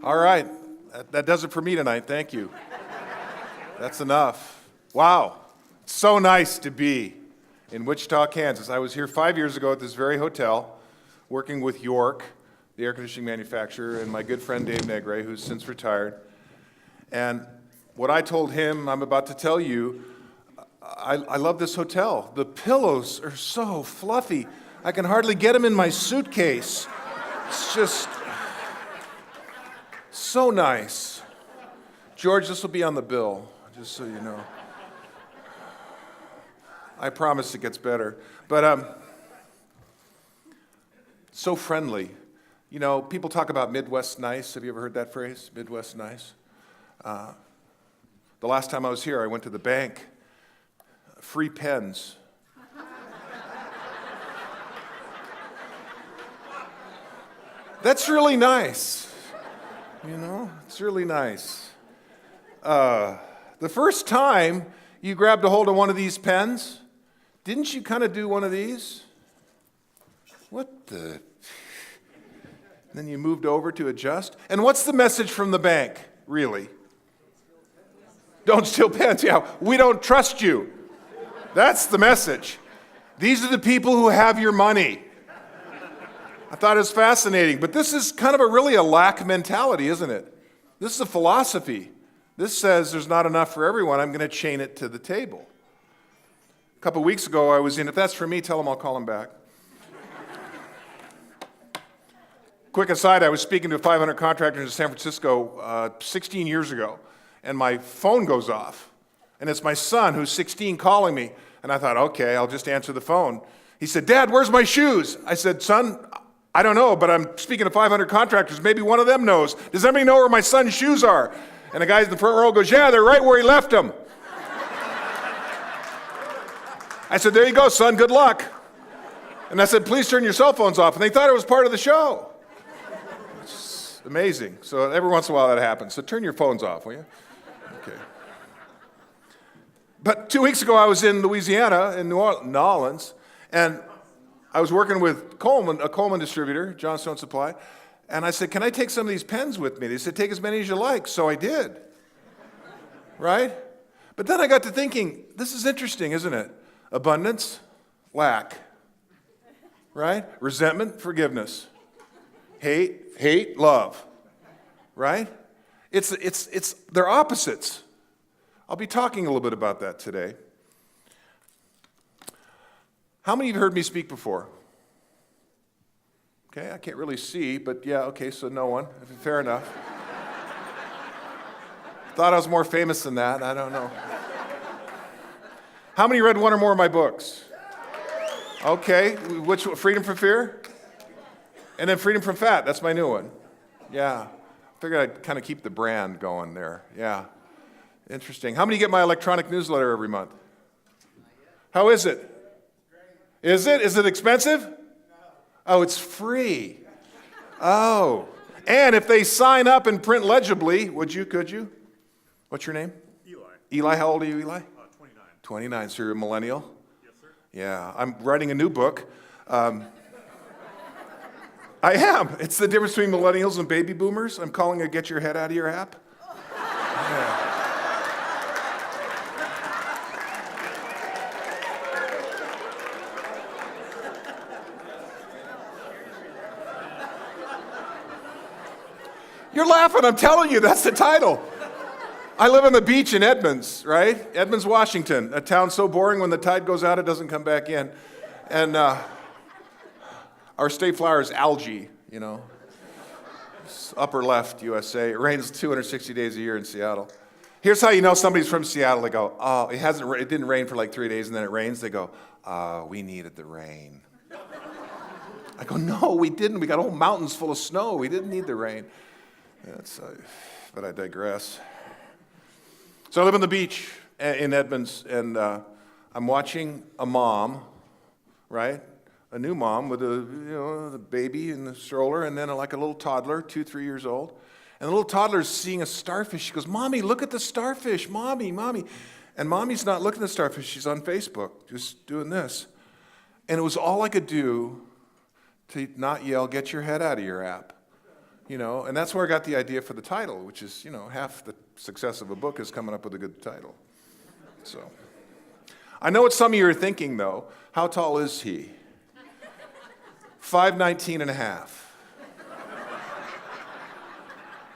All right. That does it for me tonight. Thank you. That's enough. Wow. It's so nice to be in Wichita, Kansas. I was here 5 years ago at this very hotel working with York, the air conditioning manufacturer, and my good friend Dave Negre, who's since retired. And what I told him, I'm about to tell you, I love this hotel. The pillows are so fluffy. I can hardly get them in my suitcase. It's just so nice. George, this will be on the bill, just so you know. I promise it gets better. But so friendly. You know, people talk about Midwest nice. Have you ever heard that phrase, Midwest nice? The last time I was here, I went to the bank. Free pens. That's really nice. You know, it's really nice. The first time you grabbed a hold of one of these pens, didn't you kind of do one of these? What the? And then you moved over to adjust. And what's the message from the bank, really? Don't steal pens. Yeah, we don't trust you. That's the message. These are the people who have your money. I thought it was fascinating, but this is kind of really a lack mentality, isn't it? This is a philosophy. This says there's not enough for everyone. I'm going to chain it to the table. A couple of weeks ago, I was in, if that's for me, tell them I'll call them back. Quick aside, I was speaking to 500 contractors in San Francisco 16 years ago, and my phone goes off. And it's my son, who's 16, calling me. And I thought, okay, I'll just answer the phone. He said, Dad, where's my shoes? I said, son, I don't know, but I'm speaking to 500 contractors. Maybe one of them knows. Does anybody know where my son's shoes are? And the guy in the front row goes, yeah, they're right where he left them. I said, there you go, son, good luck. And I said, please turn your cell phones off. And they thought it was part of the show. It's amazing. So every once in a while that happens. So turn your phones off, will you? Okay. But 2 weeks ago, I was in Louisiana, in New Orleans, and I was working with Coleman, a Coleman distributor, Johnstone Supply, and I said, can I take some of these pens with me? They said, take as many as you like, so I did. Right? But then I got to thinking, this is interesting, isn't it? Abundance, lack. Right? Resentment, forgiveness. Hate, love. Right? They're opposites. I'll be talking a little bit about that today. How many of you have heard me speak before? Okay, I can't really see, but yeah, okay, so no one. Fair enough. Thought I was more famous than that. I don't know. How many read one or more of my books? Okay, which Freedom from Fear? And then Freedom from Fat, that's my new one. Yeah, figured I'd kind of keep the brand going there. Yeah. Interesting. How many get my electronic newsletter every month? How is it? Is it? Is it expensive? Oh, it's free. Oh. And if they sign up and print legibly, could you? What's your name? Eli. Eli, how old are you, Eli? 29. 29, so you're a millennial? Yes, sir. Yeah, I'm writing a new book. I am. It's the difference between millennials and baby boomers. I'm calling it Get Your Head Out of Your App. Yeah. You're laughing, I'm telling you, that's the title. I live on the beach in Edmonds, right? Edmonds, Washington, a town so boring when the tide goes out, it doesn't come back in. And our state flower is algae, you know. It's upper left, USA. It rains 260 days a year in Seattle. Here's how you know somebody's from Seattle. They go, oh, it didn't rain for like 3 days, and then it rains. They go, we needed the rain. I go, no, we didn't. We got whole mountains full of snow. We didn't need the rain. But I digress. So I live on the beach in Edmonds, and I'm watching a mom, right? A new mom with the baby in the stroller, and then like a little toddler, 2-3 years old. And the little toddler's seeing a starfish. She goes, Mommy, look at the starfish. Mommy. And Mommy's not looking at the starfish. She's on Facebook, just doing this. And it was all I could do to not yell, get your head out of your app. and that's where I got the idea for the title, which is, half the success of a book is coming up with a good title. So, I know what some of you are thinking, though. How tall is he? 5'19" and a half.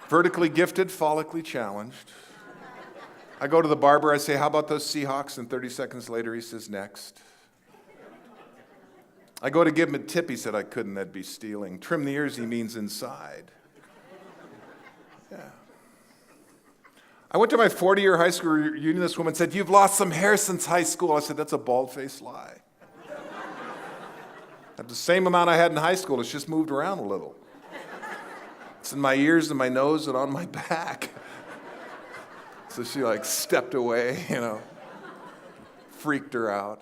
Vertically gifted, follically challenged. I go to the barber, I say, how about those Seahawks? And 30 seconds later, he says, next. I go to give him a tip, he said I couldn't, that'd be stealing. Trim the ears, he means inside. Yeah. I went to my 40-year high school reunion, this woman said, you've lost some hair since high school. I said, that's a bald-faced lie. I have the same amount I had in high school, it's just moved around a little. It's in my ears and my nose and on my back. So she stepped away, freaked her out.